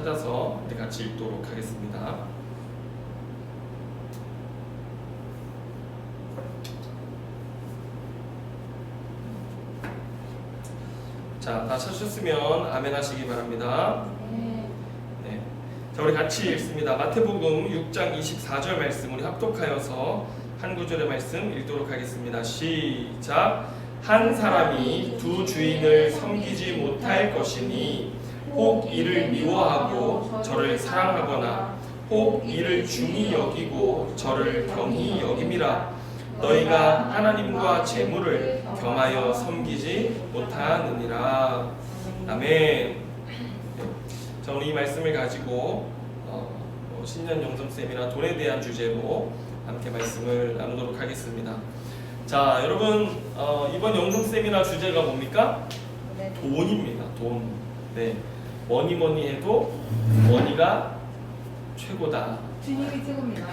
찾아서 같이 읽도록 하겠습니다. 자, 다 찾으셨으면 아멘 하시기 바랍니다. 네. 자, 우리 같이 읽습니다. 마태복음 6장 24절 말씀 우리 합독하여서 한 구절의 말씀 읽도록 하겠습니다. 시작. 한 사람이 두 주인을 섬기지 못할 것이니 혹 이를 미워하고 저를 사랑하거나 혹 이를 중히 여기고 저를 경히 여김이라. 너희가 하나님과 재물을 겸하여 섬기지 못하느니라. 아멘. 자, 오늘 이 말씀을 가지고 신년 영성쌤이나 돈에 대한 주제로 함께 말씀을 나누도록 하겠습니다. 자, 여러분 이번 영성쌤이나 주제가 뭡니까? 돈입니다. 돈. 네. 뭐니 해도 머니가 최고다. 주님이 최고입니다.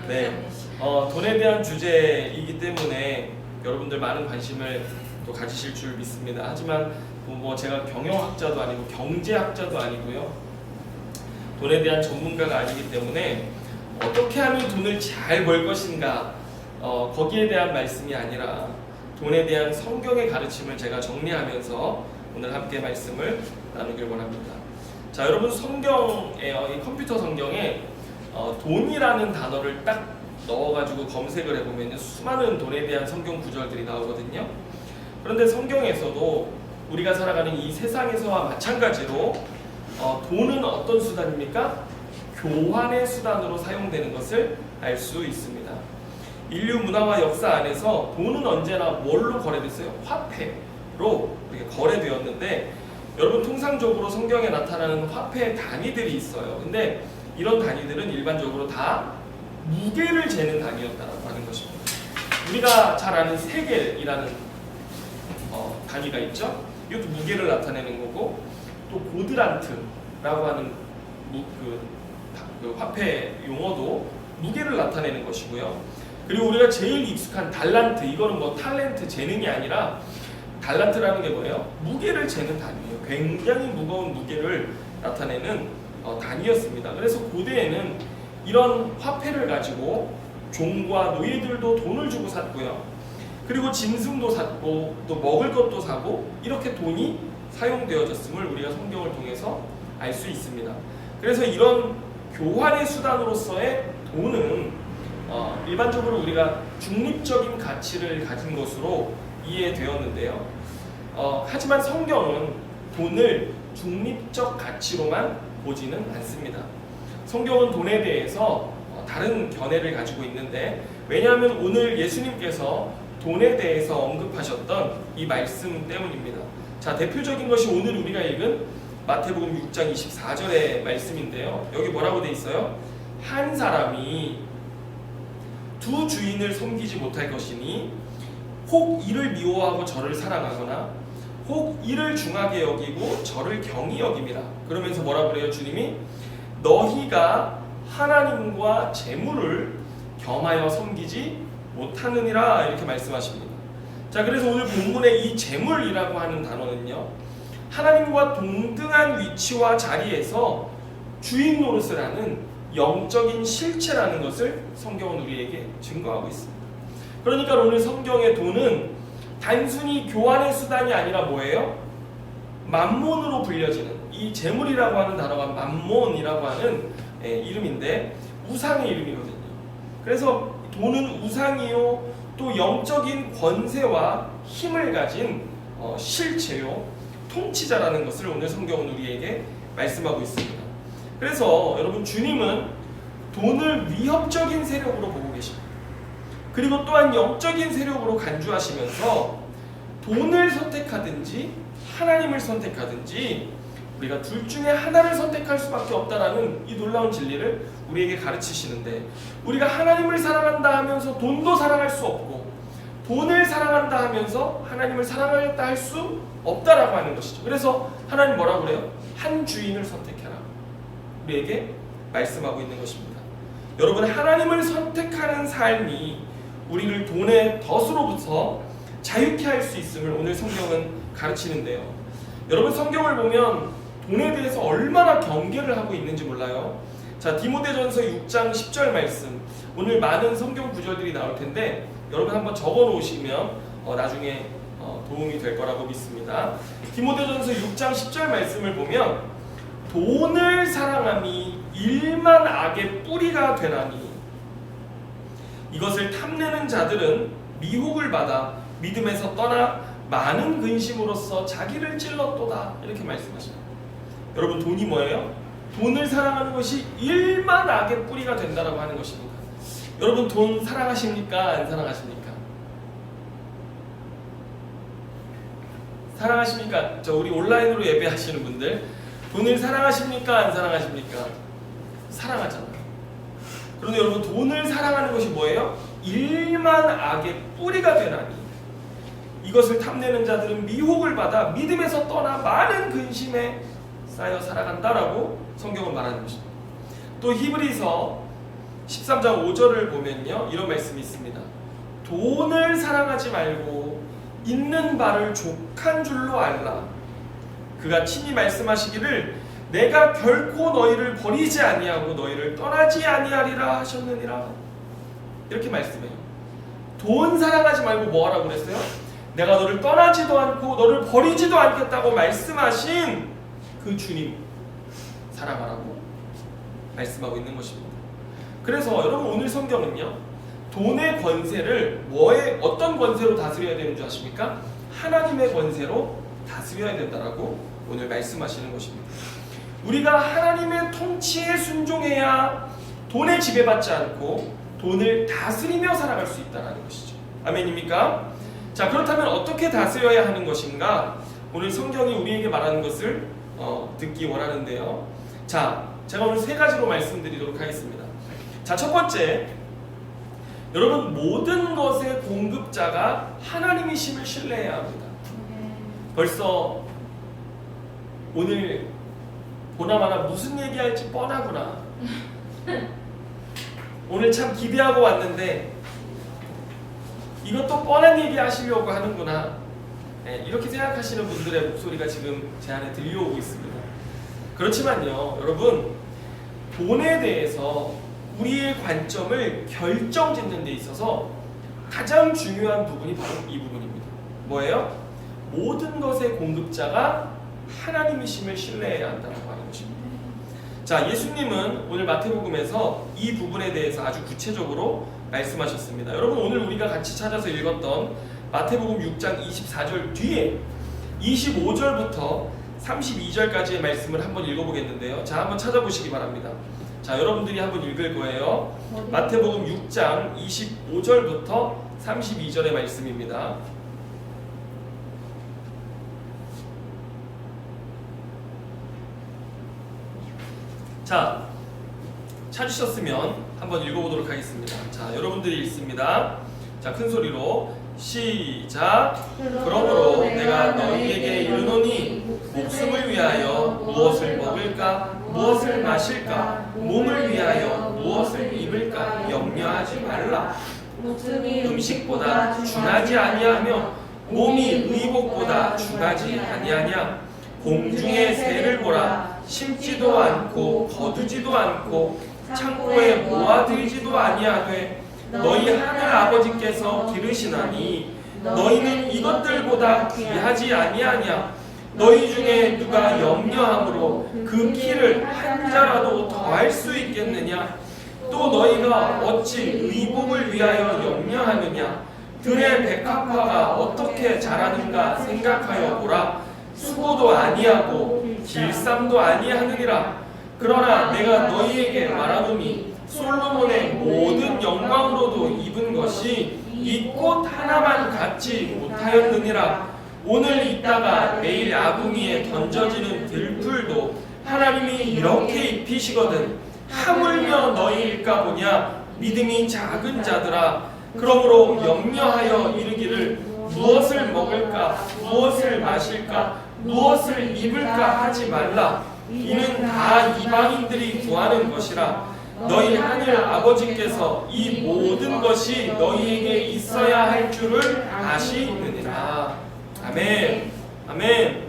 네. 돈에 대한 주제이기 때문에 여러분들 많은 관심을 또 가지실 줄 믿습니다. 하지만 뭐 제가 경영학자도 아니고 경제학자도 아니고요. 돈에 대한 전문가가 아니기 때문에 어떻게 하면 돈을 잘 벌 것인가 거기에 대한 말씀이 아니라 돈에 대한 성경의 가르침을 제가 정리하면서 오늘 함께 말씀을 나누길 원합니다. 자, 여러분 성경에요, 이 컴퓨터 성경에 돈이라는 단어를 딱 넣어가지고 검색을 해보면 수많은 돈에 대한 성경 구절들이 나오거든요. 그런데 성경에서도 우리가 살아가는 이 세상에서와 마찬가지로 돈은 어떤 수단입니까? 교환의 수단으로 사용되는 것을 알 수 있습니다. 인류 문화와 역사 안에서 돈은 언제나 뭘로 거래됐어요? 화폐로 이렇게 거래되었는데, 여러분 통상적으로 성경에 나타나는 화폐의 단위들이 있어요. 근데 이런 단위들은 일반적으로 다 무게를 재는 단위였다라고 하는 것입니다. 우리가 잘 아는 세겔이라는 단위가 있죠. 이것도 무게를 나타내는 거고, 또 고드란트라고 하는 그 화폐 용어도 무게를 나타내는 것이고요. 그리고 우리가 제일 익숙한 달란트, 이거는 뭐 탤런트, 재능이 아니라 달란트라는 게 뭐예요? 무게를 재는 단위예요. 굉장히 무거운 무게를 나타내는 단위였습니다. 그래서 고대에는 이런 화폐를 가지고 종과 노예들도 돈을 주고 샀고요. 그리고 짐승도 샀고 또 먹을 것도 사고 이렇게 돈이 사용되어졌음을 우리가 성경을 통해서 알 수 있습니다. 그래서 이런 교환의 수단으로서의 돈은 일반적으로 우리가 중립적인 가치를 가진 것으로 이해되었는데요. 하지만 성경은 돈을 중립적 가치로만 보지는 않습니다. 성경은 돈에 대해서 다른 견해를 가지고 있는데, 왜냐하면 오늘 예수님께서 돈에 대해서 언급하셨던 이 말씀 때문입니다. 자, 대표적인 것이 오늘 우리가 읽은 마태복음 6장 24절의 말씀인데요. 여기 뭐라고 돼 있어요? 한 사람이 두 주인을 섬기지 못할 것이니 혹 이를 미워하고 저를 사랑하거나 혹 이를 중하게 여기고 저를 경히 여김이라. 그러면서 뭐라 그래요? 주님이 너희가 하나님과 재물을 겸하여 섬기지 못하느니라, 이렇게 말씀하십니다. 자, 그래서 오늘 본문의 이 재물이라고 하는 단어는요, 하나님과 동등한 위치와 자리에서 주인 노릇을 하는 영적인 실체라는 것을 성경은 우리에게 증거하고 있습니다. 그러니까 오늘 성경의 돈은 단순히 교환의 수단이 아니라 뭐예요? 만몬으로 불려지는, 이 재물이라고 하는 단어가 만몬이라고 하는 이름인데 우상의 이름이거든요. 그래서 돈은 우상이요, 또 영적인 권세와 힘을 가진 실체요, 통치자라는 것을 오늘 성경은 우리에게 말씀하고 있습니다. 그래서 여러분, 주님은 돈을 위협적인 세력으로 보고 계십니다. 그리고 또한 영적인 세력으로 간주하시면서 돈을 선택하든지 하나님을 선택하든지 우리가 둘 중에 하나를 선택할 수밖에 없다라는 이 놀라운 진리를 우리에게 가르치시는데, 우리가 하나님을 사랑한다 하면서 돈도 사랑할 수 없고 돈을 사랑한다 하면서 하나님을 사랑하겠다 할 수 없다라고 하는 것이죠. 그래서 하나님 뭐라고 그래요? 한 주인을 선택해라, 우리에게 말씀하고 있는 것입니다. 여러분, 하나님을 선택하는 삶이 우리를 돈의 덫으로부터 자유케 할 수 있음을 오늘 성경은 가르치는데요. 여러분, 성경을 보면 돈에 대해서 얼마나 경계를 하고 있는지 몰라요. 자, 디모데전서 6장 10절 말씀. 오늘 많은 성경 구절들이 나올 텐데 여러분 한번 적어 놓으시면 나중에 도움이 될 거라고 믿습니다. 디모데전서 6장 10절 말씀을 보면 돈을 사랑함이 일만 악의 뿌리가 되나니 이것을 탐내는 자들은 미혹을 받아 믿음에서 떠나 많은 근심으로써 자기를 찔렀도다. 이렇게 말씀하십니다. 여러분, 돈이 뭐예요? 돈을 사랑하는 것이 일만 악의 뿌리가 된다라고 하는 것입니다. 여러분, 돈 사랑하십니까? 안 사랑하십니까? 사랑하십니까? 우리 온라인으로 예배하시는 분들, 돈을 사랑하십니까? 안 사랑하십니까? 사랑하잖아요. 그런데 여러분, 돈을 사랑하는 것이 뭐예요? 일만 악의 뿌리가 되나니 이것을 탐내는 자들은 미혹을 받아 믿음에서 떠나 많은 근심에 쌓여 살아간다라고 성경은 말하는 것입니다. 또 히브리서 13장 5절을 보면요, 이런 말씀이 있습니다. 돈을 사랑하지 말고 있는 바를 족한 줄로 알라. 그가 친히 말씀하시기를 내가 결코 너희를 버리지 아니하고 너희를 떠나지 아니하리라 하셨느니라. 이렇게 말씀해요. 돈 사랑하지 말고 뭐 하라고 그랬어요? 내가 너를 떠나지도 않고 너를 버리지도 않겠다고 말씀하신 그 주님 사랑하라고 말씀하고 있는 것입니다. 그래서 여러분, 오늘 성경은요, 돈의 권세를 어떤 권세로 다스려야 되는 줄 아십니까? 하나님의 권세로 다스려야 된다라고 오늘 말씀하시는 것입니다. 우리가 하나님의 통치에 순종해야 돈에 지배받지 않고 돈을 다스리며 살아갈 수 있다는 것이죠. 아멘입니까? 자, 그렇다면 어떻게 다스려야 하는 것인가? 오늘 성경이 우리에게 말하는 것을 듣기 원하는데요. 자, 제가 오늘 세 가지로 말씀드리도록 하겠습니다. 자, 첫 번째, 여러분, 모든 것의 공급자가 하나님이심을 신뢰해야 합니다. 벌써 오늘 보나마나 무슨 얘기할지 뻔하구나. 오늘 참 기대하고 왔는데 이것도 뻔한 얘기 하시려고 하는구나. 이렇게 생각하시는 분들의 목소리가 지금 제 안에 들려오고 있습니다. 그렇지만요, 여러분, 돈에 대해서 우리의 관점을 결정짓는 데 있어서 가장 중요한 부분이 바로 이 부분입니다. 뭐예요? 모든 것의 공급자가 하나님이심을 신뢰해야 한다고 하는 것입니다. 자, 예수님은 오늘 마태복음에서 이 부분에 대해서 아주 구체적으로 말씀하셨습니다. 여러분, 오늘 우리가 같이 찾아서 읽었던 마태복음 6장 24절 뒤에 25절부터 32절까지의 말씀을 한번 읽어보겠는데요. 자, 한번 찾아보시기 바랍니다. 자, 여러분들이 한번 읽을 거예요. 마태복음 6장 25절부터 32절의 말씀입니다. 자, 찾으셨으면 한번 읽어보도록 하겠습니다. 자, 여러분들이 읽습니다. 자, 큰 소리로 시작. 그러므로 내가 너희에게 이르노니 목숨을 위하여 무엇을 먹을까, 무엇을 마실까, 몸을 위하여 무엇을 입을까 염려하지 말라. 음식보다 중하지 아니하며 몸이 의복보다 중하지 아니하냐. 공중의 새를 보라. 심지도 않고 거두지도 않고 창고에 모아들이지도 아니하되 너희 하늘 아버지께서 기르시나니 너희는 이것들보다 귀하지 아니하냐. 너희 중에 누가 염려함으로 그 키를 한 자라도 더할 수 있겠느냐. 또 너희가 어찌 의복을 위하여 염려하느냐. 들의 백합화가 어떻게 자라는가 생각하여 보라. 수고도 아니하고 길쌈도 아니하느니라. 그러나 내가 너희에게 말하노니 솔로몬의 모든 영광으로도 입은 것이 이 꽃 하나만 갖지 못하였느니라. 오늘 있다가 내일 아궁이에 던져지는 들풀도 하나님이 이렇게 입히시거든 하물며 너희일까 보냐. 믿음이 작은 자들아, 그러므로 염려하여 이르기를 무엇을 먹을까, 무엇을 마실까, 무엇을 입을까 하지 말라. 이는 다 이방인들이 구하는 것이라. 너희 하늘 아버지께서 이 모든 것이 너희에게 있어야 할 줄을 아시느니라. 아멘. 아멘.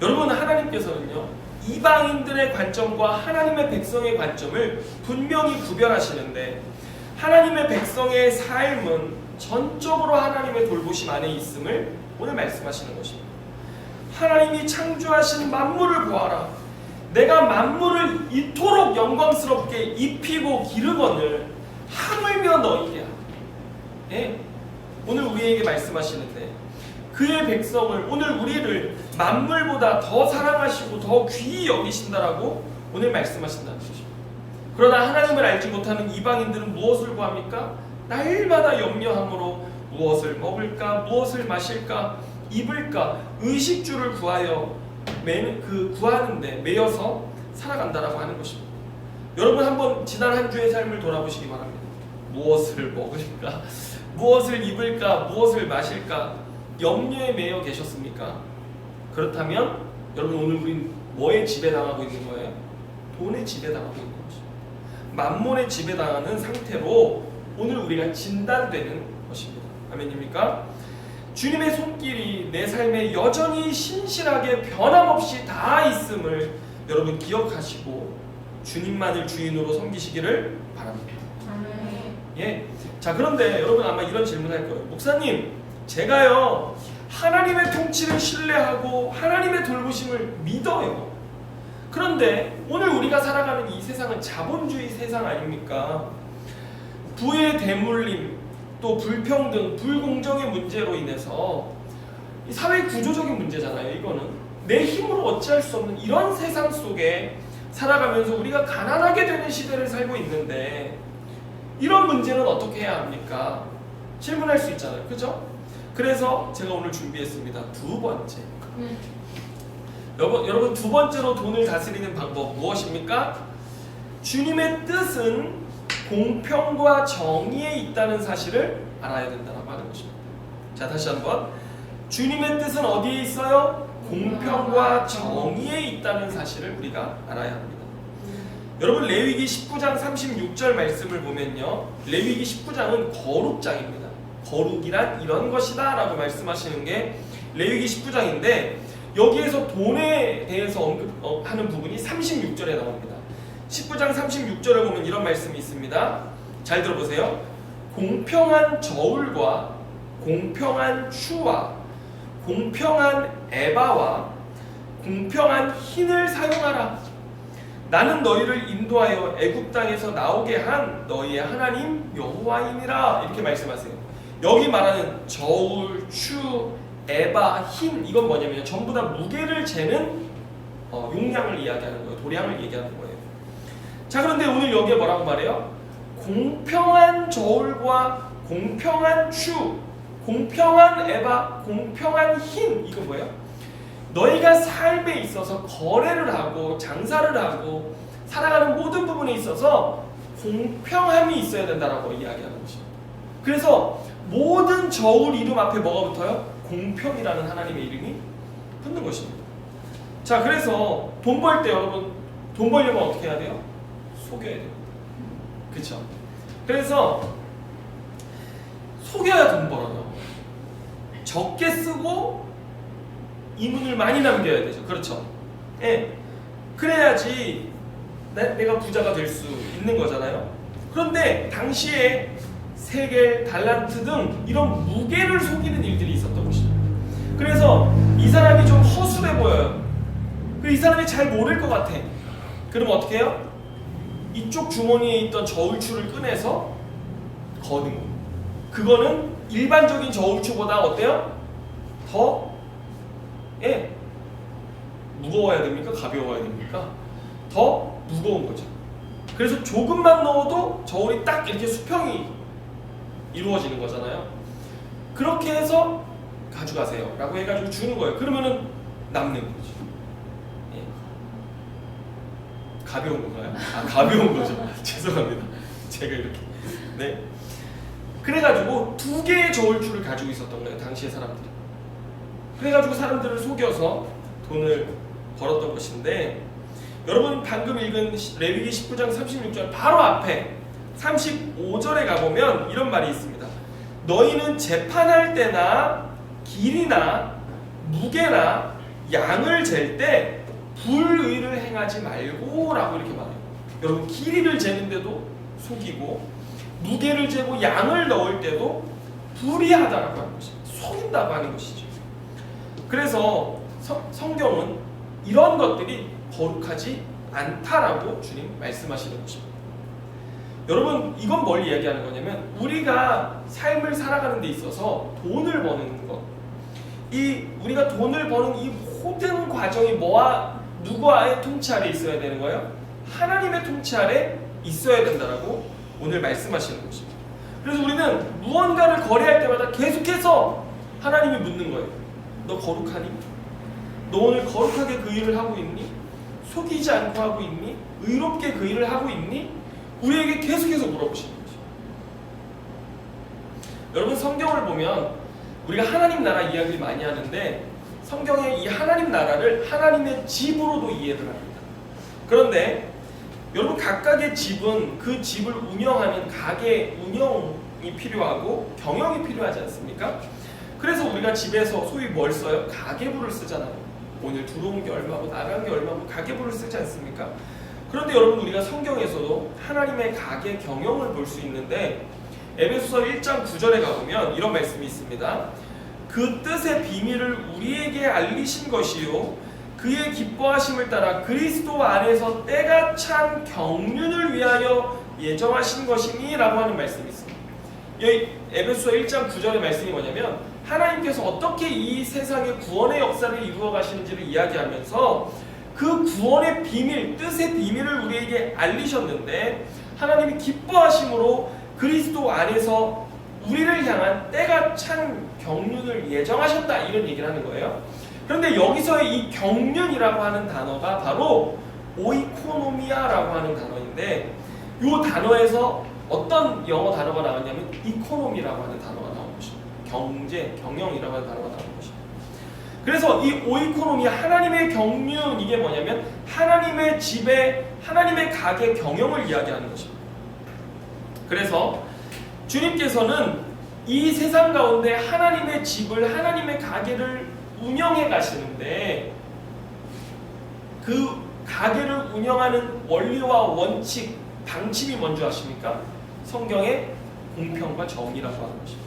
여러분, 하나님 하나님께서는요, 이방인들의 관점과 하나님의 백성의 관점을 분명히 구별하시는데, 하나님의 백성의 삶은 전적으로 하나님의 돌보심 안에 있음을 오늘 말씀하시는 것입니다. 하나님이 창조하신 만물을 보아라. 내가 만물을 이토록 영광스럽게 입히고 기르거늘 하물며 너희야. 예? 오늘 우리에게 말씀하시는데, 그의 백성을, 오늘 우리를 만물보다 더 사랑하시고 더 귀히 여기신다라고 오늘 말씀하신다는 것입니다. 그러나 하나님을 알지 못하는 이방인들은 무엇을 구합니까? 날마다 염려함으로 무엇을 먹을까, 무엇을 마실까, 입을까, 의식주를 구하여 구하는데 매여서 살아간다라고 하는 것입니다. 여러분 한번 지난 한 주의 삶을 돌아보시기 바랍니다. 무엇을 먹을까, 무엇을 입을까, 무엇을 마실까, 염려에 매여 계셨습니까? 그렇다면 여러분 오늘 우린 뭐에 지배당하고 있는 거예요? 돈에 지배당하고 있는 것입니다. 만몬에 지배당하는 상태로 오늘 우리가 진단되는 것입니다. 아멘입니까? 주님의 손길이 내 삶에 여전히 신실하게 변함없이 닿아 있음을 여러분 기억하시고 주님만을 주인으로 섬기시기를 바랍니다. 예. 자, 그런데 여러분 아마 이런 질문할 거예요. 목사님, 제가요 하나님의 통치를 신뢰하고 하나님의 돌보심을 믿어요. 그런데 오늘 우리가 살아가는 이 세상은 자본주의 세상 아닙니까? 부의 대물림, 또 불평등, 불공정의 문제로 인해서 사회 구조적인 문제잖아요. 이거는 내 힘으로 어찌할 수 없는 이런 세상 속에 살아가면서 우리가 가난하게 되는 시대를 살고 있는데, 이런 문제는 어떻게 해야 합니까? 질문할 수 있잖아요. 그죠? 그래서 제가 오늘 준비했습니다. 두 번째. 여러분 두 번째로 돈을 다스리는 방법 무엇입니까? 주님의 뜻은 공평과 정의에 있다는 사실을 알아야 된다고 하는 것입니다. 자, 다시 한번. 주님의 뜻은 어디에 있어요? 공평과 정의에 있다는 사실을 우리가 알아야 합니다. 여러분 레위기 19장 36절 말씀을 보면요, 레위기 19장은 거룩장입니다. 거룩이란 이런 것이다 라고 말씀하시는 게 레위기 19장인데, 여기에서 돈에 대해서 언급하는 부분이 36절에 나옵니다. 19장 36절을 보면 이런 말씀이 있습니다. 잘 들어보세요. 공평한 저울과 공평한 추와 공평한 에바와 공평한 흰을 사용하라. 나는 너희를 인도하여 애굽 땅에서 나오게 한 너희의 하나님 여호와이니라. 이렇게 말씀하세요. 여기 말하는 저울, 추, 에바, 흰, 이건 뭐냐면 전부 다 무게를 재는 용량을 이야기하는 거예요. 도량을 얘기하는 거예요. 자, 그런데 오늘 여기에 뭐라고 말해요? 공평한 저울과 공평한 추, 공평한 에바, 공평한 흰. 이거 뭐예요? 너희가 삶에 있어서 거래를 하고 장사를 하고 살아가는 모든 부분에 있어서 공평함이 있어야 된다라고 이야기하는 것입니다. 그래서 모든 저울 이름 앞에 뭐가 붙어요? 공평이라는 하나님의 이름이 붙는 것입니다. 자, 그래서 돈 벌 때 여러분, 돈 벌려면 어떻게 해야 돼요? 속여야 돼요. 그렇죠? 그래서 속여야 돈 벌어요. 적게 쓰고 이문을 많이 남겨야 되죠. 그렇죠? 예. 그래야지 내가 부자가 될 수 있는 거잖아요. 그런데 당시에 세겔, 달란트 등 이런 무게를 속이는 일들이 있었던 것입니다. 그래서 이 사람이 좀 허술해 보여요. 이 사람이 잘 모를 것 같아. 그럼 어떻게 해요? 이쪽 주머니에 있던 저울추를 꺼내서 거는 거예요. 그거는 일반적인 저울추보다 어때요? 더 무거워야 됩니까? 가벼워야 됩니까? 더 무거운 거죠. 그래서 조금만 넣어도 저울이 딱 이렇게 수평이 이루어지는 거잖아요. 그렇게 해서 가져가세요 라고 해가지고 주는 거예요. 그러면은 남는 거죠. 예. 가벼운 건가요? 아, 가벼운 거죠. 죄송합니다. 제가 이렇게. 네. 그래가지고 두 개의 저울추를 가지고 있었던 거예요. 당시의 사람들이. 그래가지고 사람들을 속여서 돈을 벌었던 것인데, 여러분 방금 읽은 레위기 19장 36절 바로 앞에 35절에 가보면 이런 말이 있습니다. 너희는 재판할 때나 길이나 무게나 양을 잴 때 불의를 행하지 말고 라고 이렇게 말해요. 여러분 길이를 재는데도 속이고 무게를 재고 양을 넣을 때도 불의하다라고 하는 것입니다. 속인다고 하는 것이죠. 그래서 성경은 이런 것들이 거룩하지 않다라고 주님 말씀하시는 것입니다. 여러분 이건 뭘 이야기하는 거냐면 우리가 삶을 살아가는 데 있어서 돈을 버는 것, 이 우리가 돈을 버는 이 모든 과정이 뭐와 누구와의 통치 아래 있어야 되는 거예요? 하나님의 통치 아래 있어야 된다라고 오늘 말씀하시는 것입니다. 그래서 우리는 무언가를 거래할 때마다 계속해서 하나님이 묻는 거예요. 너 거룩하니? 너 오늘 거룩하게 그 일을 하고 있니? 속이지 않고 하고 있니? 의롭게 그 일을 하고 있니? 우리에게 계속해서 물어보시는 거죠. 여러분 성경을 보면 우리가 하나님 나라 이야기를 많이 하는데 성경의 이 하나님 나라를 하나님의 집으로도 이해를 합니다. 그런데 여러분 각각의 집은 그 집을 운영하는 가게 운영이 필요하고 경영이 필요하지 않습니까? 그래서 우리가 집에서 소위 뭘 써요? 가계부를 쓰잖아요. 오늘 들어온 게 얼마고 나간 게 얼마고 가계부를 쓰지 않습니까? 그런데 여러분 우리가 성경에서도 하나님의 가계 경영을 볼 수 있는데 에베소서 1장 9절에 가보면 이런 말씀이 있습니다. 그 뜻의 비밀을 우리에게 알리신 것이요 그의 기뻐하심을 따라 그리스도 안에서 때가 찬 경륜을 위하여 예정하신 것이니 라고 하는 말씀이 있습니다. 여기 에베소서 1장 9절의 말씀이 뭐냐면 하나님께서 어떻게 이 세상의 구원의 역사를 이루어 가시는지를 이야기하면서 그 구원의 비밀, 뜻의 비밀을 우리에게 알리셨는데 하나님이 기뻐하심으로 그리스도 안에서 우리를 향한 때가 찬 경륜을 예정하셨다 이런 얘기를 하는 거예요. 그런데 여기서의 이 경륜이라고 하는 단어가 바로 오이코노미아라고 하는 단어인데 이 단어에서 어떤 영어 단어가 나왔냐면 이코노미라고 하는 단어가 나온 것입니다. 경제, 경영이라고 하는 단어가 나온 것입니다. 그래서 이 오이코노미아 하나님의 경륜 이게 뭐냐면 하나님의 집에 하나님의 가게 경영을 이야기하는 것입니다. 그래서 주님께서는 이 세상 가운데 하나님의 집을 하나님의 가게를 운영해 가시는데 그 가게를 운영하는 원리와 원칙, 방침이 뭔지 아십니까? 성경에 공평과 정의라고 하는 것입니다.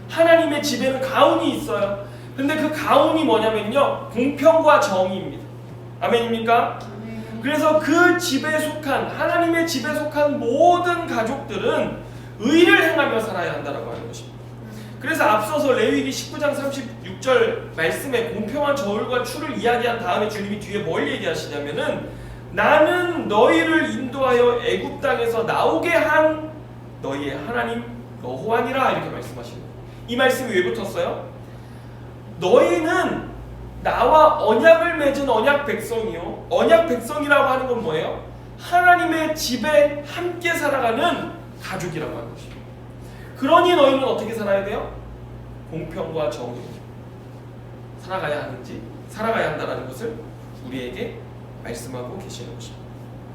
하나님의 집에는 가훈이 있어요. 근데 그 가훈이 뭐냐면요 공평과 정의입니다. 아멘입니까? 그래서 그 집에 속한 하나님의 집에 속한 모든 가족들은 의를 행하며 살아야 한다라고 하는 것입니다. 그래서 앞서서 레위기 19장 36절 말씀에 공평한 저울과 추를 이야기한 다음에 주님이 뒤에 뭘 얘기하시냐면은 나는 너희를 인도하여 애굽 땅에서 나오게 한 너희의 하나님 여호와니라 이렇게 말씀하십니다. 이 말씀이 왜 붙었어요? 너희는 나와 언약을 맺은 언약 백성이요. 언약 백성이라고 하는 건 뭐예요? 하나님의 집에 함께 살아가는 가족이라고 하는 것입니다. 그러니 너희는 어떻게 살아야 돼요? 공평과 정의 살아가야 하는지 살아가야 한다는 것을 우리에게 말씀하고 계시는 것입니다.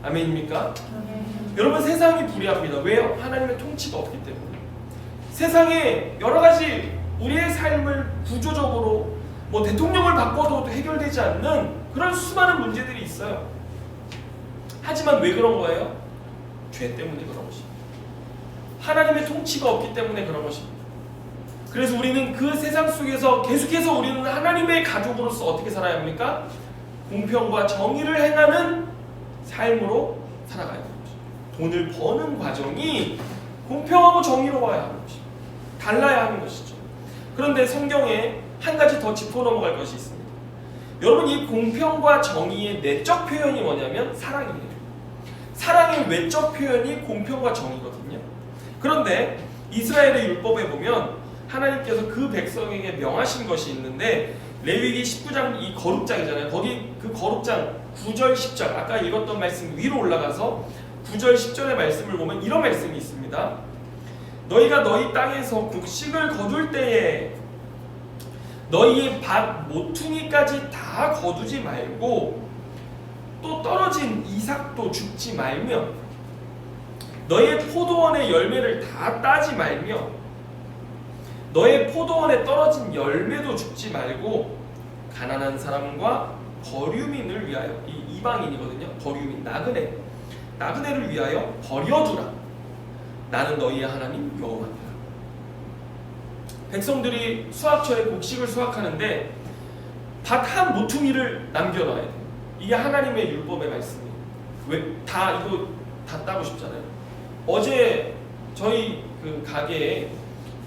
아멘입니까? 여러분 세상이 불의합니다. 왜요? 하나님의 통치가 없기 때문에. 세상에 여러 가지 우리의 삶을 구조적으로 뭐 대통령을 바꿔도 해결되지 않는 그런 수많은 문제들이 있어요. 하지만 왜 그런 거예요? 죄 때문에 그런 것입니다. 하나님의 통치가 없기 때문에 그런 것입니다. 그래서 우리는 그 세상 속에서 계속해서 우리는 하나님의 가족으로서 어떻게 살아야 합니까? 공평과 정의를 행하는 삶으로 살아가야 합니다. 돈을 버는 과정이 공평하고 정의로워야 하는 것입니다. 달라야 하는 것이죠. 그런데 성경에 한 가지 더 짚어 넘어갈 것이 있습니다. 여러분 이 공평과 정의의 내적 표현이 뭐냐면 사랑이에요. 사랑의 외적 표현이 공평과 정의거든요. 그런데 이스라엘의 율법에 보면 하나님께서 그 백성에게 명하신 것이 있는데 레위기 19장 이 거룩장이잖아요. 거기 그 거룩장 9절 10절 아까 읽었던 말씀 위로 올라가서 9절 10절의 말씀을 보면 이런 말씀이 있습니다. 너희가 너희 땅에서 곡식을 거둘 때에 너희의 밭 모퉁이까지 다 거두지 말고 또 떨어진 이삭도 줍지 말며 너의 포도원의 열매를 다 따지 말며 너의 포도원에 떨어진 열매도 줍지 말고 가난한 사람과 거류민을 위하여, 이 이방인이거든요. 거류민, 나그네를 위하여 버려두라. 나는 너희의 하나님 여호와니라. 백성들이 수확철에 곡식을 수확하는데 밭 한 모퉁이를 남겨놔야 돼요. 이게 하나님의 율법의 말씀이에요. 왜? 이거 다 따고 싶잖아요. 어제 저희 그 가게에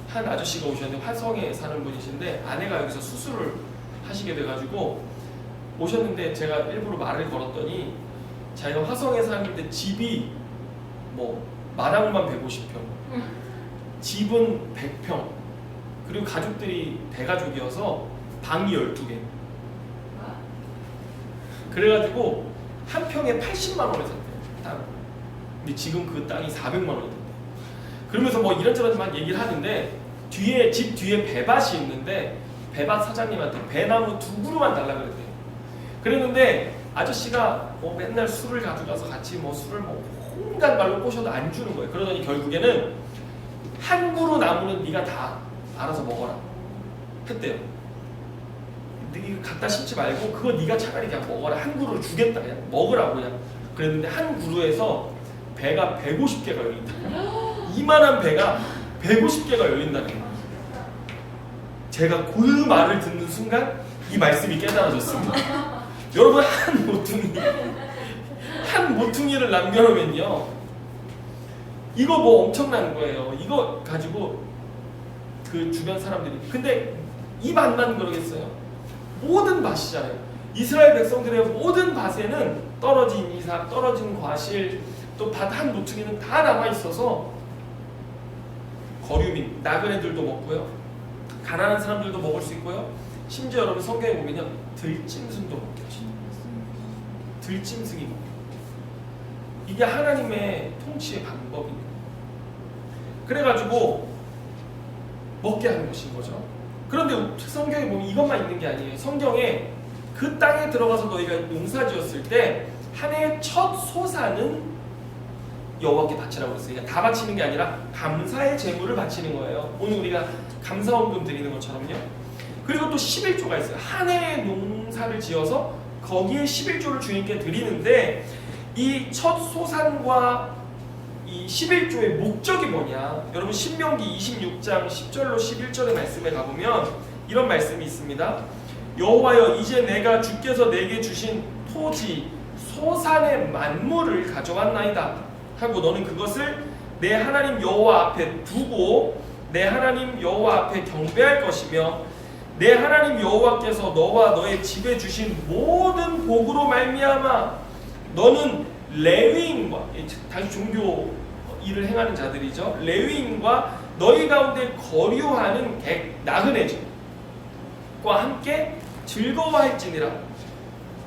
한 아저씨가 오셨는데 화성에 사는 분이신데 아내가 여기서 수술을 하시게 돼가지고 오셨는데 제가 일부러 말을 걸었더니 자기가 화성에 사는데 집이 뭐 마당만 150평, 집은 100평, 그리고 가족들이 대가족이어서 방이 12개. 그래가지고 한 평에 80만 원에 샀대요. 땅. 근데 지금 그 땅이 400만 원이 된대. 그러면서 뭐 이런저런 막 얘기를 하는데 집 뒤에 배밭이 있는데 배밭 사장님한테 배나무 2그루만 달라 그랬대요. 그랬는데 아저씨가 뭐 맨날 술을 가져가서 같이 뭐 술을 뭐 온갖 말로 꼬셔도 안 주는 거예요. 그러더니 결국에는 한 그루 나무는 네가 다 알아서 먹어라 했대요. 이거 갖다 심지 말고 그거 네가 차라리 그냥 먹어라. 한 그루를 주겠다. 그냥 먹으라고 그냥. 그랬는데 한 그루에서 배가 150개가 열린다. 이만한 배가 150개가 열린다는 거예요. 제가 그 말을 듣는 순간 이 말씀이 깨달아졌습니다. 여러분 한 모퉁이를 남겨놓으면요 이거 뭐 엄청난 거예요. 이거 가지고 그 주변 사람들이 근데 이 밭만 그러겠어요? 모든 밭이잖아요. 이스라엘 백성들의 모든 밭에는 떨어진 이삭, 떨어진 과실, 또 밭 한 모퉁이는 다 남아 있어서 거류민, 나그네들도 먹고요, 가난한 사람들도 먹을 수 있고요. 심지어 여러분 성경에 보면요 들짐승도 먹게 하시는 거예요. 들짐승이 먹게. 이게 하나님의 통치의 방법입니다. 그래가지고 먹게 하는 것인 거죠. 그런데 성경에 보면 이것만 있는 게 아니에요. 성경에 그 땅에 들어가서 너희가 농사지었을 때 한 해의 첫 소산은 여호와께 바치라고 그랬어요. 그러니까 다 바치는 게 아니라 감사의 제물을 바치는 거예요. 오늘 우리가 감사원금 드리는 것처럼요. 그리고 또 11조가 있어요. 한 해의 농사를 지어서 거기에 11조를 주님께 드리는데 이 첫 소산과 이 11조의 목적이 뭐냐? 여러분 신명기 26장 10절로 11절의 말씀에 가보면 이런 말씀이 있습니다. 여호와여 이제 내가 주께서 내게 주신 토지 소산의 만물을 가져왔나이다 하고 너는 그것을 내 하나님 여호와 앞에 두고 내 하나님 여호와 앞에 경배할 것이며 내 하나님 여호와께서 너와 너의 집에 주신 모든 복으로 말미암아 너는 레위인과 다시 종교 일을 행하는 자들이죠. 레위인과 너희 가운데 거류하는 나그네죠. 과 함께 즐거워할지니라.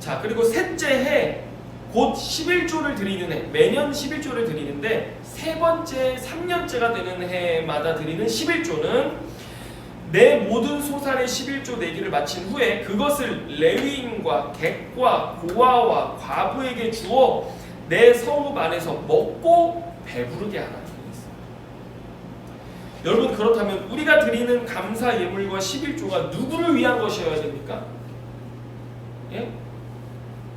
자, 그리고 셋째 해 곧 11조를 드리는 해, 매년 11조를 드리는데 세 번째 3년째가 되는 해마다 드리는 11조는 내 모든 소산의 11조 내기를 마친 후에 그것을 레위인과 객과 고아와 과부에게 주어 내 성읍 안에서 먹고 배부르게 하라. 여러분 그렇다면 우리가 드리는 감사 예물과 11조가 누구를 위한 것이어야 됩니까? 예?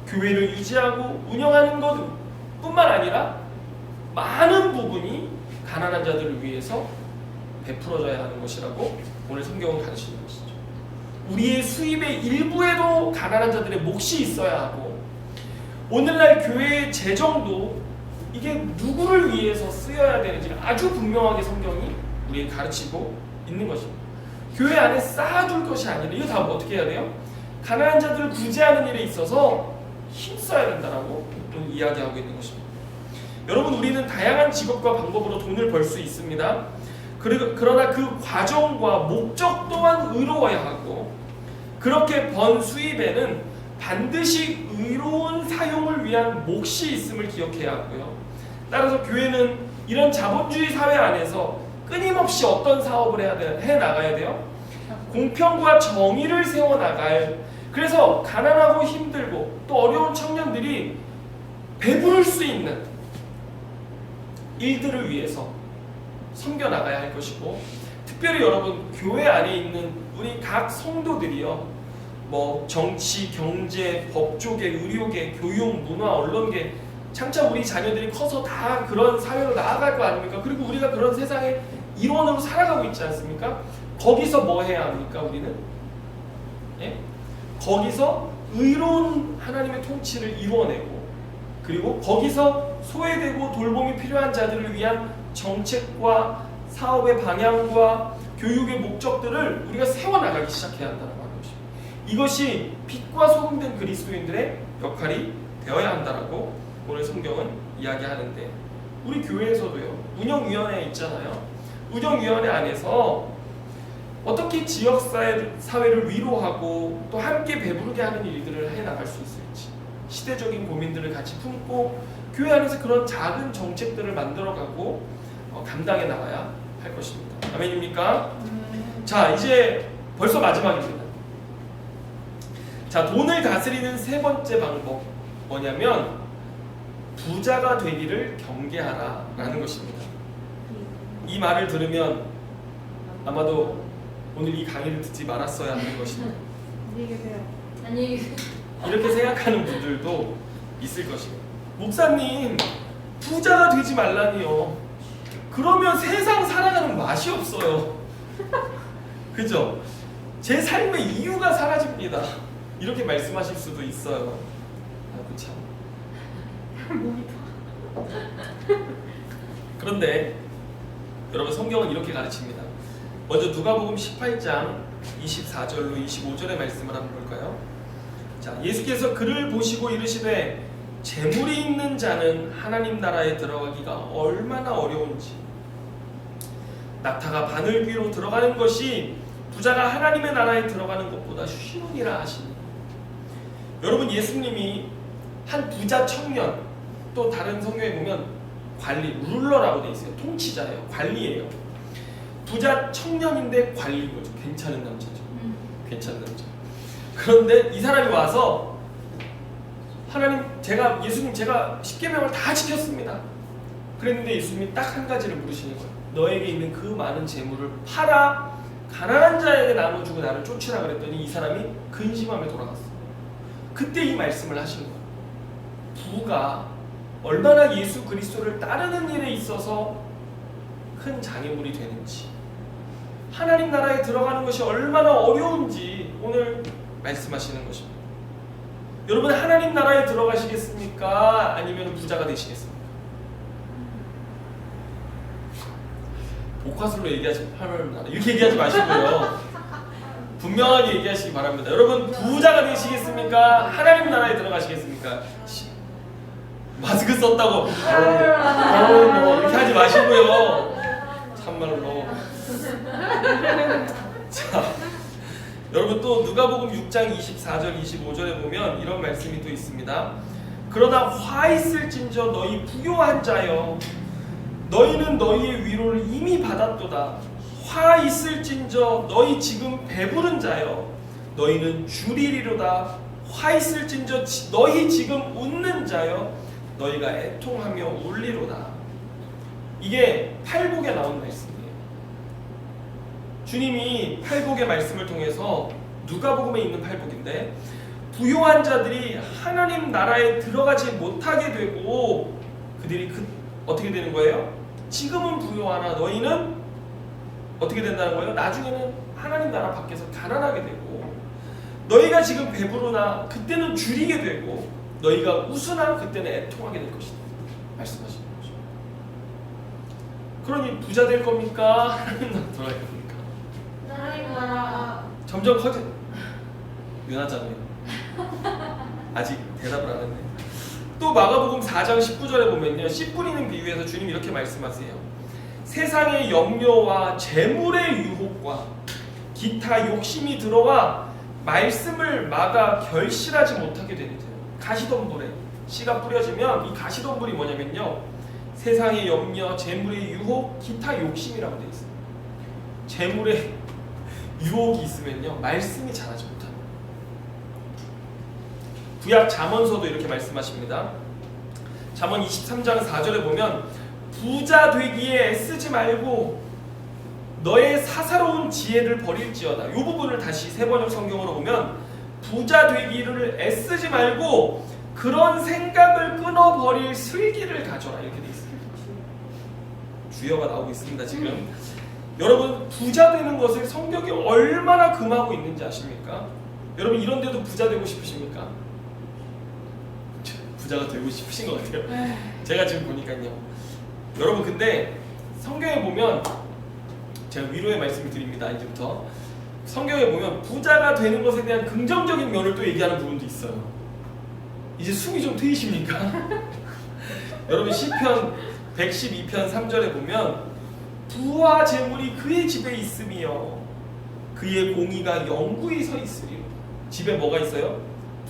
교회를 유지하고 운영하는 것 뿐만 아니라 많은 부분이 가난한 자들을 위해서 베풀어져야 하는 것이라고 오늘 성경은 가르치는 것이죠. 우리의 수입의 일부에도 가난한 자들의 몫이 있어야 하고 오늘날 교회의 재정도 이게 누구를 위해서 쓰여야 되는지 아주 분명하게 성경이 우리에게 가르치고 있는 것입니다. 교회 안에 쌓아둘 것이 아니라 이거 다 어떻게 해야 돼요? 가난한 자들을 구제하는 일에 있어서 힘써야 된다라고 이야기하고 있는 것입니다. 여러분 우리는 다양한 직업과 방법으로 돈을 벌 수 있습니다. 그러나 그 과정과 목적 또한 의로워야 하고 그렇게 번 수입에는 반드시 의로운 사용을 위한 몫이 있음을 기억해야 하고요. 따라서 교회는 이런 자본주의 사회 안에서 끊임없이 어떤 사업을 해 나가야 돼요? 공평과 정의를 세워나갈, 그래서 가난하고 힘들고 또 어려운 청년들이 배부를 수 있는 일들을 위해서 섬겨나가야 할 것이고 특별히 여러분 교회 안에 있는 우리 각 성도들이요 뭐 정치, 경제, 법조계, 의료계, 교육, 문화, 언론계 장차 우리 자녀들이 커서 다 그런 사회로 나아갈 거 아닙니까? 그리고 우리가 그런 세상의 일원으로 살아가고 있지 않습니까? 거기서 뭐 해야 합니까? 우리는? 예? 거기서 의로운 하나님의 통치를 이루어내고 그리고 거기서 소외되고 돌봄이 필요한 자들을 위한 정책과 사업의 방향과 교육의 목적들을 우리가 세워나가기 시작해야 한다는 것입니다. 이것이 빛과 소금된 그리스도인들의 역할이 되어야 한다라고 오늘 성경은 이야기하는데 우리 교회에서도요. 운영위원회 있잖아요. 운영위원회 안에서 어떻게 지역사회를 위로하고 또 함께 배부르게 하는 일들을 해나갈 수 있을지 시대적인 고민들을 같이 품고 교회 안에서 그런 작은 정책들을 만들어가고 감당해 나가야 할 것입니다. 아멘입니까? 자, 이제 벌써 마지막입니다. 자, 돈을 다스리는 세 번째 방법 뭐냐면 부자가 되기를 경계하라 라는 것입니다. 이 말을 들으면 아마도 오늘 이 강의를 듣지 말았어야 하는 것입니다. 안녕히 계세요. 안녕히 계세요. 이렇게 생각하는 분들도 있을 것입니다. 목사님, 부자가 되지 말라니요. 그러면 세상 살아가는 맛이 없어요. 그죠? 제 삶의 이유가 사라집니다. 이렇게 말씀하실 수도 있어요. 아이고 참. 그런데 여러분 성경은 이렇게 가르칩니다. 먼저 누가복음 18장 24절로 25절의 말씀을 한번 볼까요? 자, 예수께서 그를 보시고 이르시되 재물이 있는 자는 하나님 나라에 들어가기가 얼마나 어려운지 낙타가 바늘 귀로 들어가는 것이 부자가 하나님의 나라에 들어가는 것보다 쉬우니라 하시니. 여러분 예수님이 한 부자 청년 또 다른 성경에 보면 관리, 룰러라고 돼 있어요. 통치자예요. 관리예요. 부자 청년인데 관리인 거죠. 괜찮은 남자죠. 괜찮은 남자. 그런데 이 사람이 와서 하나님 예수님 제가 십계명을 다 지켰습니다. 그랬는데 예수님이 딱 한 가지를 물으시는 거예요. 너에게 있는 그 많은 재물을 팔아 가난한 자에게 나눠주고 나를 쫓으라 그랬더니 이 사람이 근심함에 돌아갔어요. 그때 이 말씀을 하신 거예요. 부가 얼마나 예수 그리스도를 따르는 일에 있어서 큰 장애물이 되는지 하나님 나라에 들어가는 것이 얼마나 어려운지 오늘 말씀하시는 것입니다. 여러분 하나님 나라에 들어가시겠습니까? 아니면 부자가 되시겠습니까? 복화술로 얘기하지 말아요. 이렇게 얘기하지 마시고요. 분명하게 얘기하시기 바랍니다. 여러분 부자가 되시겠습니까? 하나님 나라에 들어가시겠습니까? 마스크 썼다고 뭐 이렇게 하지 마시고요. 참말로. 자, 여러분 또 누가복음 6장 24절 25절에 보면 이런 말씀이 또 있습니다. 그러나 화 있을진저 너희 부요한 자여 너희는 너희의 위로를 이미 받았도다. 화 있을진저 너희 지금 배부른 자여 너희는 줄이리로다. 화 있을진저 너희 지금 웃는 자여 너희가 애통하며 울리로다. 이게 팔복에 나온 말씀이에요. 주님이 팔복의 말씀을 통해서 누가복음에 있는 팔복인데 부요한 자들이 하나님 나라에 들어가지 못하게 되고 그들이 어떻게 되는 거예요? 지금은 부요하나 너희는 어떻게 된다는 거예요? 나중에는 하나님 나라 밖에서 가난하게 되고 너희가 지금 배부르나 그때는 줄이게 되고 너희가 웃으나 그때는 애통하게 될 것이다. 말씀하시는 거죠. 그러니 부자 될 겁니까? 하나님 나라 들어갈 겁니까? 하나님 나라. 점점 커져. 유나잖아요. 아직 대답을 안 했네. 또 마가복음 4장 19절에 보면요. 씨 뿌리는 비유에서 주님이 이렇게 말씀하세요. 세상의 염려와 재물의 유혹과 기타 욕심이 들어와 말씀을 막아 결실하지 못하게 되는 거예요. 가시덤불에 씨가 뿌려지면 이 가시덤불이 뭐냐면요. 세상의 염려, 재물의 유혹, 기타 욕심이라고 되어 있어요. 재물의 유혹이 있으면요. 말씀이 자라지 못합니다. 구약 잠언서도 이렇게 말씀하십니다. 잠언 23장 4절에 보면 부자 되기에 애쓰지 말고 너의 사사로운 지혜를 버릴지어다. 이 부분을 다시 세 번역 성경으로 보면 부자 되기를 애쓰지 말고 그런 생각을 끊어버릴 슬기를 가져라 이렇게 돼 있습니다. 주여가 나오고 있습니다 지금. 여러분 부자 되는 것을 성경이 얼마나 금하고 있는지 아십니까? 여러분 이런 데도 부자 되고 싶으십니까? 부자가 되고 싶으신 것 같아요. 제가 지금 보니까요. 여러분 근데 성경에 보면 제가 위로의 말씀을 드립니다. 이제부터 성경에 보면 부자가 되는 것에 대한 긍정적인 면을 또 얘기하는 부분도 있어요. 이제 숨이 좀 트이십니까? 여러분 시편 112편 3절에 보면 부와 재물이 그의 집에 있으며 그의 공의가 영구히 서 있으리로. 집에 뭐가 있어요?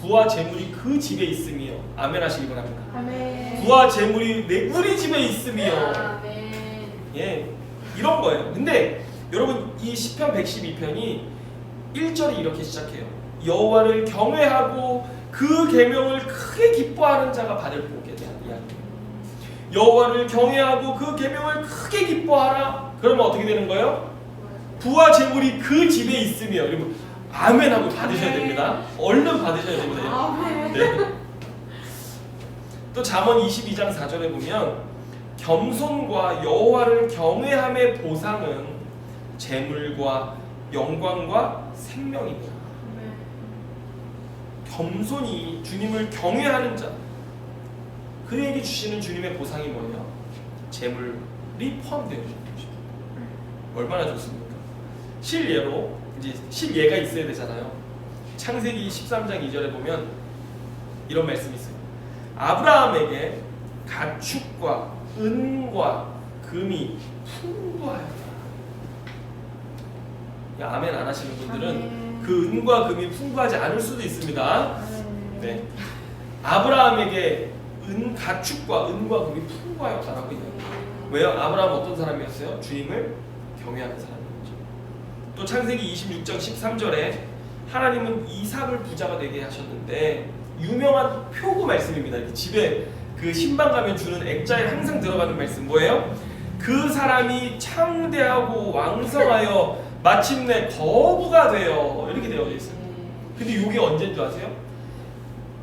부와 재물이 그 집에 있으며. 아멘 하시기 바랍니다. 아멘. 부와 재물이 우리 집에 있으며. 아멘. 예, 이런 거예요. 근데 여러분 이 시편 112편이 1절이 이렇게 시작해요. 여호와를 경외하고 그 계명을 크게 기뻐하는 자가 받을 복에 대한 이야기예요. 여호와를 경외하고 그 계명을 크게 기뻐하라. 그러면 어떻게 되는 거예요? 부와 재물이 그 집에 있으며. 여러분 아멘 하고 받으셔야 됩니다. 얼른 받으셔야 됩니다. 아멘. 네. 또 잠언 22장 4절에 보면 겸손과 여호와를 경외함의 보상은 재물과 영광과 생명이다. 겸손히 주님을 경외하는 자, 그에게 주시는 주님의 보상이 뭐예요? 재물이 포함되어 있는 것입니다. 얼마나 좋습니까? 실예로 이제 실예가 있어야 되잖아요. 창세기 13장 2절에 보면 이런 말씀이 있어요. 아브라함에게 가축과 은과 금이 풍부하였다. 아멘 안 하시는 분들은 아멘. 그 은과 금이 풍부하지 않을 수도 있습니다. 아멘. 네. 아브라함에게 가축과 은과 금이 풍부하였다라고 해요. 왜요? 아브라함은 어떤 사람이었어요? 주님을 경외하는 사람이었죠. 또 창세기 26장 13절에 하나님은 이삭을 부자가 되게 하셨는데 유명한 표고 말씀입니다. 이렇게 집에 그 신방 가면 주는 액자에 항상 들어가는 말씀 뭐예요? 그 사람이 창대하고 왕성하여 마침내 거부가 되어 이렇게 되어져 있어요. 근데 이게 언제인 줄 아세요?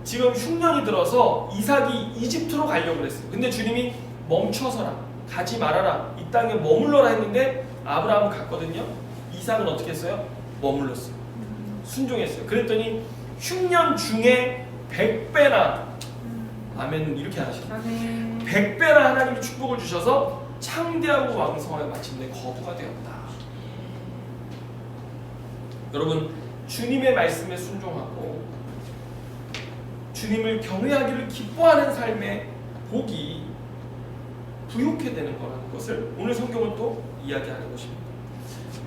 지금 흉년이 들어서 이삭이 이집트로 가려고 그랬어요. 근데 주님이 멈춰서라, 가지 말아라, 이 땅에 머물러라 했는데 아브라함은 갔거든요. 이삭은 어떻게 했어요? 머물렀어요. 순종했어요. 그랬더니 흉년 중에 100배나 아멘 이렇게 하시죠. 100배나 하나님이 축복을 주셔서 창대하고 왕성하여 마침내 거부가 되었다. 여러분 주님의 말씀에 순종하고 주님을 경외하기를 기뻐하는 삶의 복이 부욕해 되는 거라는 것을 오늘 성경은 또 이야기하는 것입니다.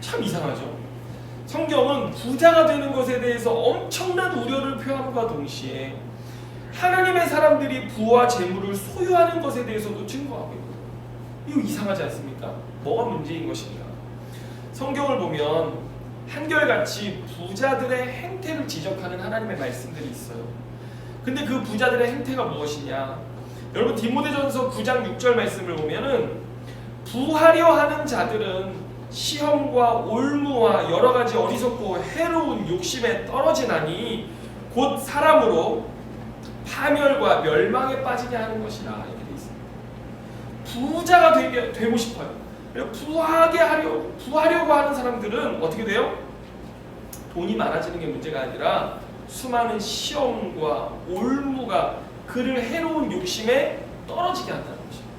참 이상하죠? 성경은 부자가 되는 것에 대해서 엄청난 우려를 표함과 동시에 하나님의 사람들이 부와 재물을 소유하는 것에 대해서도 증거하고 있거든요. 이거 이상하지 않습니까? 뭐가 문제인 것인가? 성경을 보면 한결같이 부자들의 행태를 지적하는 하나님의 말씀들이 있어요. 근데 그 부자들의 행태가 무엇이냐? 여러분 디모데전서 9장 6절 말씀을 보면은 부하려 하는 자들은 시험과 올무와 여러 가지 어리석고 해로운 욕심에 떨어지나니 곧 사람으로 파멸과 멸망에 빠지게 하는 것이라 이렇게 되어 있습니다. 부자가 되고 싶어요. 부하려고 하는 사람들은 어떻게 돼요? 돈이 많아지는 게 문제가 아니라 수많은 시험과 올무가 그를 해로운 욕심에 떨어지게 한다는 것입니다.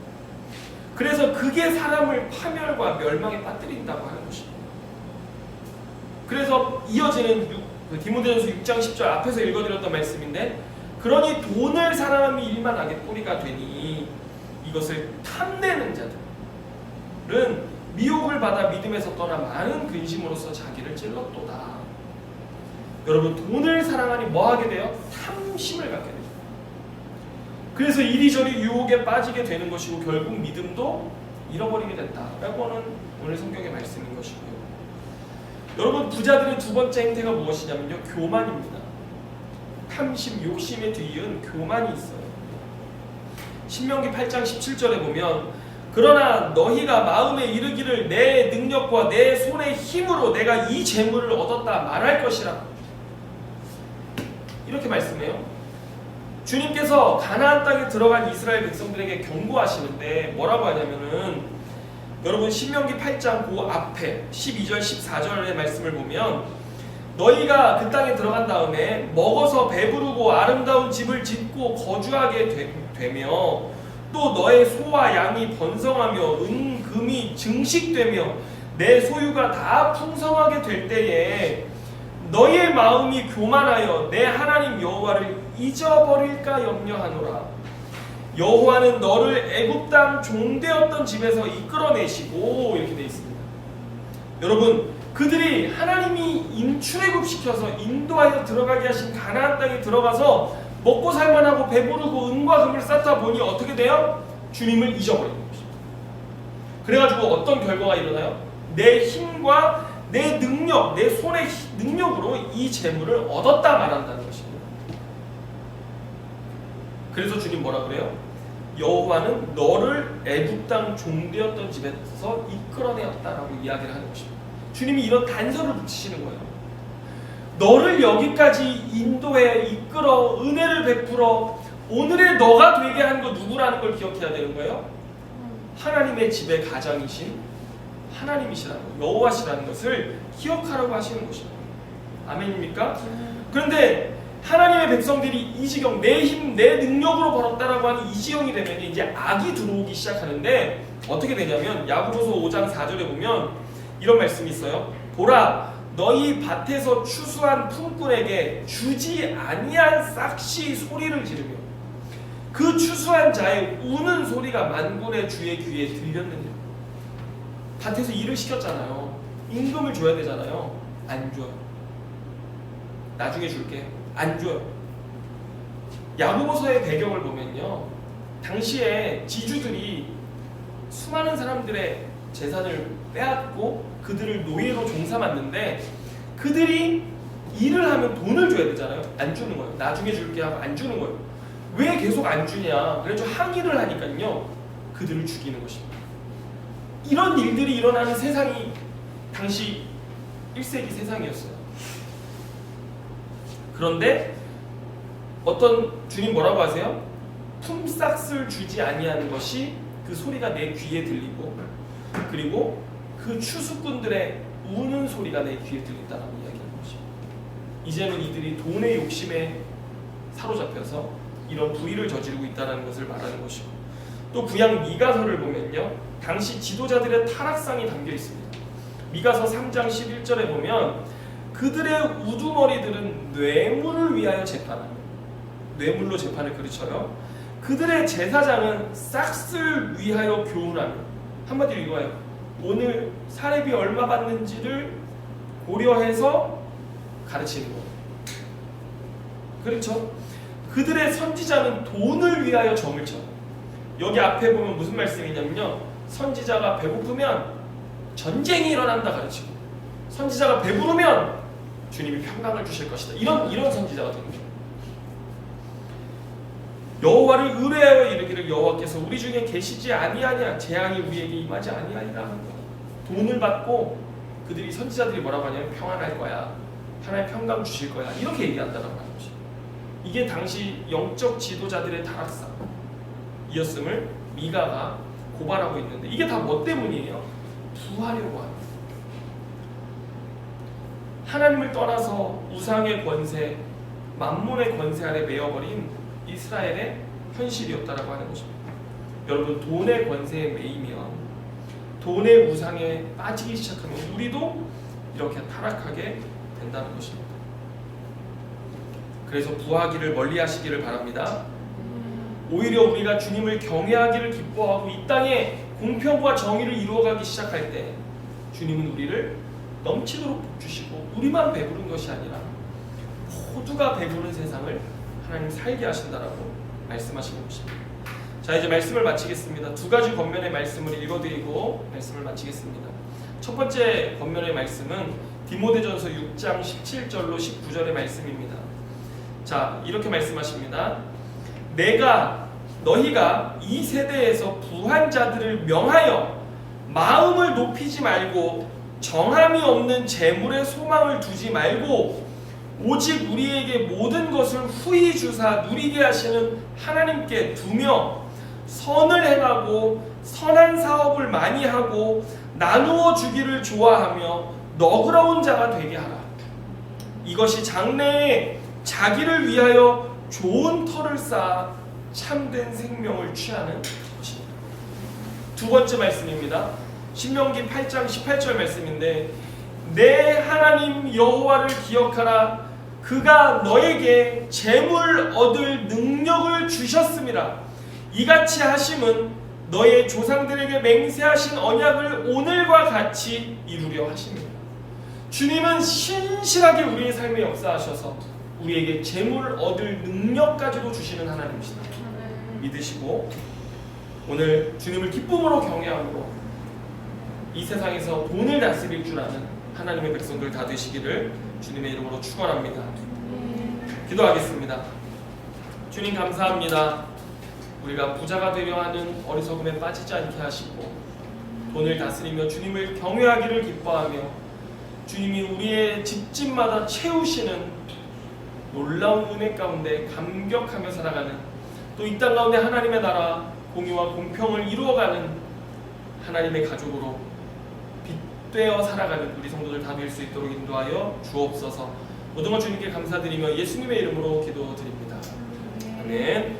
그래서 그게 사람을 파멸과 멸망에 빠뜨린다고 하는 것입니다. 그래서 이어지는 디모데전서 6장 10절 앞에서 읽어드렸던 말씀인데 그러니 돈을 사랑함이 일만하게 뿌리가 되니 이것을 탐내는 자들은 미혹을 받아 믿음에서 떠나 많은 근심으로써 자기를 찔렀도다. 여러분 돈을 사랑하니 뭐하게 돼요? 탐심을 갖게 돼요. 그래서 이리저리 유혹에 빠지게 되는 것이고 결국 믿음도 잃어버리게 된다라고 하는 오늘 성경의 말씀인 것이고요. 여러분 부자들의 두 번째 행태가 무엇이냐면요, 교만입니다. 탐심, 욕심에 뒤이은 교만이 있어요. 신명기 8장 17절에 보면 그러나 너희가 마음에 이르기를 내 능력과 내 손의 힘으로 내가 이 재물을 얻었다 말할 것이라. 이렇게 말씀해요. 주님께서 가나안 땅에 들어간 이스라엘 백성들에게 경고하시는데 뭐라고 하냐면은 여러분 신명기 8장 그 앞에 12절 14절의 말씀을 보면 너희가 그 땅에 들어간 다음에 먹어서 배부르고 아름다운 집을 짓고 거주하게 되며 또 너의 소와 양이 번성하며 은금이 증식되며 내 소유가 다 풍성하게 될 때에 너희의 마음이 교만하여 내 하나님 여호와를 잊어버릴까 염려하노라. 여호와는 너를 애굽 땅 종되었던 집에서 이끌어내시고 이렇게 되어 있습니다. 여러분 그들이 하나님이 인출애굽시켜서 인도하여 들어가게 하신 가나안 땅에 들어가서 먹고 살만하고 배부르고 은과 금을 쌓다 보니 어떻게 돼요? 주님을 잊어버리는 것입니다. 그래가지고 어떤 결과가 일어나요? 내 힘과 내 능력, 내 손의 능력으로 이 재물을 얻었다 말한다는 것입니다. 그래서 주님 뭐라 그래요? 여호와는 너를 애굽 땅 종되었던 집에서 이끌어내었다라고 이야기를 하는 것입니다. 주님이 이런 단서를 붙이시는 거예요. 너를 여기까지 인도해 이끌어 은혜를 베풀어 오늘의 너가 되게 한 거 누구라는 걸 기억해야 되는 거예요. 하나님의 집의 가장이신 하나님이시라는 거, 여호와시라는 것을 기억하라고 하시는 것입니다. 아멘입니까? 그런데 하나님의 백성들이 이 지경, 내 힘, 내 능력으로 벌었다라고 하는 이 지경이 되면 이제 악이 들어오기 시작하는데 어떻게 되냐면 야고보서 5장 4절에 보면 이런 말씀이 있어요. 보라, 너희 밭에서 추수한 품꾼에게 주지 아니한 싹시 소리를 지르며 그 추수한 자의 우는 소리가 만군의 주의 귀에 들렸느냐. 밭에서 일을 시켰잖아요. 임금을 줘야 되잖아요. 안 줘요. 나중에 줄게. 안 줘요. 야고보서의 배경을 보면요, 당시에 지주들이 수많은 사람들의 재산을 빼앗고 그들을 노예로 종삼았는데 그들이 일을 하면 돈을 줘야 되잖아요. 안 주는 거예요. 나중에 줄게 하고 안 주는 거예요. 왜 계속 안 주냐? 그래서 항의를 하니까요, 그들을 죽이는 것입니다. 이런 일들이 일어나는 세상이 당시 1세기 세상이었어요. 그런데 어떤 주님 뭐라고 하세요? 품삯을 주지 아니하는 것이 그 소리가 내 귀에 들리고 그리고 그 추수꾼들의 우는 소리가 내 귀에 들린다라고 이야기하는 것입니다. 이제는 이들이 돈의 욕심에 사로잡혀서 이런 불의를 저지르고 있다는 것을 말하는 것이고, 또 구약 미가서를 보면요, 당시 지도자들의 타락상이 담겨 있습니다. 미가서 3장 11절에 보면 그들의 우두머리들은 뇌물을 위하여 재판하며, 뇌물로 재판을 그르쳐요. 그들의 제사장은 싹쓸 위하여 교훈하며, 한마디로 이거예요. 오늘 사례비 얼마 받는지를 고려해서 가르치는 거예요. 그렇죠? 그들의 선지자는 돈을 위하여 점을 쳐요. 여기 앞에 보면 무슨 말씀이냐면요, 선지자가 배고프면 전쟁이 일어난다 가르치고, 선지자가 배부르면 주님이 평강을 주실 것이다. 이런 선지자가 되는 거예요. 여호와를 의뢰하여 이르기를 여호와께서 우리 중에 계시지 아니하냐, 재앙이 우리에게 임하지 아니하리라 하는 거예요. 돈을 받고 그들이, 선지자들이 뭐라고 하냐면 평안할 거야, 하나님 평강 주실 거야, 이렇게 얘기한다라고 하는 거죠. 이게 당시 영적 지도자들의 타락상이었음을 미가가 고발하고 있는데, 이게 다 뭐 때문이에요? 부하려고 하는, 하나님을 떠나서 우상의 권세, 만몬의 권세 아래 매여버린 이스라엘의 현실이었다라고 하는 것입니다. 여러분, 돈의 권세에 매이면, 돈의 우상에 빠지기 시작하면 우리도 이렇게 타락하게 된다는 것입니다. 그래서 부하기를 멀리하시기를 바랍니다. 오히려 우리가 주님을 경외하기를 기뻐하고 이 땅에 공평과 정의를 이루어가기 시작할 때 주님은 우리를 넘치도록 복주시고 우리만 배부른 것이 아니라 모두가 배부른 세상을 하나님 살게 하신다라고 말씀하시는 것입니다. 자, 이제 말씀을 마치겠습니다. 두 가지 권면의 말씀을 읽어드리고 말씀을 마치겠습니다. 첫 번째 권면의 말씀은 디모데전서 6장 17절로 19절의 말씀입니다. 자, 이렇게 말씀하십니다. 너희가 이 세대에서 부한 자들을 명하여 마음을 높이지 말고 정함이 없는 재물에 소망을 두지 말고 오직 우리에게 모든 것을 후히 주사 누리게 하시는 하나님께 두며 선을 행하고 선한 사업을 많이 하고 나누어 주기를 좋아하며 너그러운 자가 되게 하라. 이것이 장래에 자기를 위하여 좋은 터를 쌓아 참된 생명을 취하는 것입니다. 두 번째 말씀입니다. 신명기 8장 18절 말씀인데 내 하나님 여호와를 기억하라. 그가 너에게 재물 얻을 능력을 주셨음이라. 이같이 하심은 너의 조상들에게 맹세하신 언약을 오늘과 같이 이루려 하십니다. 주님은 신실하게 우리의 삶에 역사하셔서 우리에게 재물을 얻을 능력까지도 주시는 하나님이시다. 믿으시고 오늘 주님을 기쁨으로 경외함으로 이 세상에서 돈을 다스릴 줄 아는 하나님의 백성들 다 되시기를 주님의 이름으로 축원합니다. 기도하겠습니다. 주님 감사합니다. 우리가 부자가 되려 하는 어리석음에 빠지지 않게 하시고 돈을 다스리며 주님을 경외하기를 기뻐하며 주님이 우리의 집집마다 채우시는 놀라운 은혜 가운데 감격하며 살아가는, 또 이 땅 가운데 하나님의 나라 공의와 공평을 이루어가는 하나님의 가족으로 빗되어 살아가는 우리 성도들 다 될 수 있도록 인도하여 주옵소서. 모든 것 주님께 감사드리며 예수님의 이름으로 기도드립니다. 아멘.